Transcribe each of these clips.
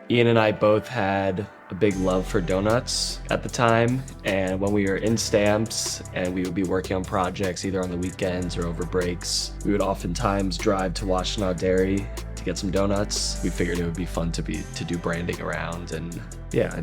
Ian and I both had a big love for donuts at the time, and when we were in Stamps and we would be working on projects either on the weekends or over breaks, we would oftentimes drive to Washtenaw Dairy to get some donuts. We figured it would be fun to do branding around and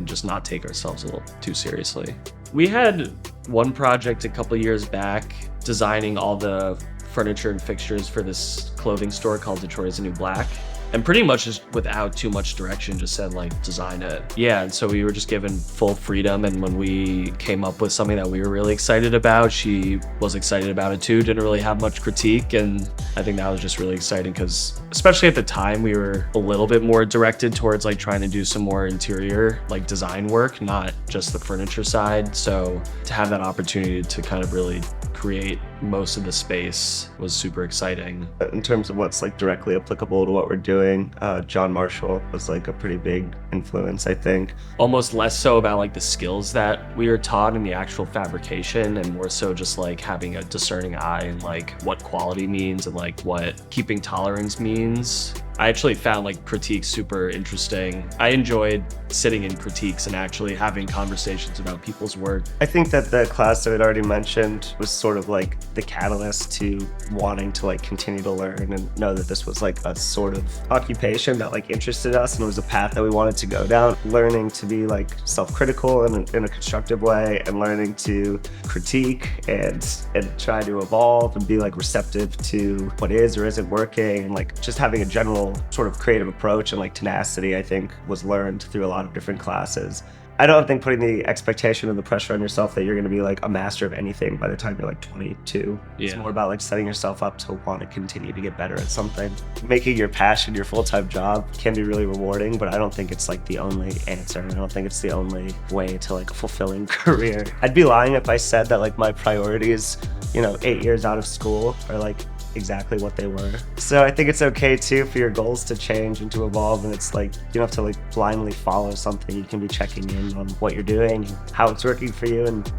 just not take ourselves a little too seriously. We had one project a couple years back designing all the furniture and fixtures for this clothing store called Detroit is the New Black. And pretty much just without too much direction, just said like, design it. Yeah, and so we were just given full freedom. And when we came up with something that we were really excited about, she was excited about it too, didn't really have much critique. And I think that was just really exciting because especially at the time, we were a little bit more directed towards like trying to do some more interior like design work, not just the furniture side. So to have that opportunity to kind of really create most of the space was super exciting. In terms of what's like directly applicable to what we're doing, John Marshall was like a pretty big influence, I think. Almost less so about like the skills that we were taught in the actual fabrication and more so just like having a discerning eye and like what quality means and like what keeping tolerance means. I actually found like critiques super interesting. I enjoyed sitting in critiques and actually having conversations about people's work. I think that the class that I'd already mentioned was sort of like the catalyst to wanting to like continue to learn and know that this was like a sort of occupation that like interested us and it was a path that we wanted to go down. Learning to be like self-critical in a constructive way and learning to critique and try to evolve and be like receptive to what is or isn't working and like just having a general sort of creative approach and like tenacity, I think, was learned through a lot of different classes. I don't think putting the expectation and the pressure on yourself that you're going to be like a master of anything by the time you're like 22. Yeah. It's more about like setting yourself up to want to continue to get better at something. Making your passion your full-time job can be really rewarding, but I don't think it's like the only answer. I don't think it's the only way to like a fulfilling career. I'd be lying if I said that like my priorities, 8 years out of school are like exactly what they were. So I think it's okay too for your goals to change and to evolve, and it's like you don't have to like blindly follow something. You can be checking in on what you're doing, how it's working for you, and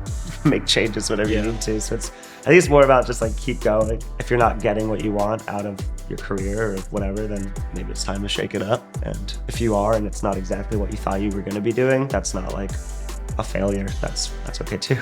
make changes whenever you need to. So I think it's more about just like keep going. If you're not getting what you want out of your career or whatever, then maybe it's time to shake it up. And if you are and it's not exactly what you thought you were going to be doing, that's not like a failure. That's okay too.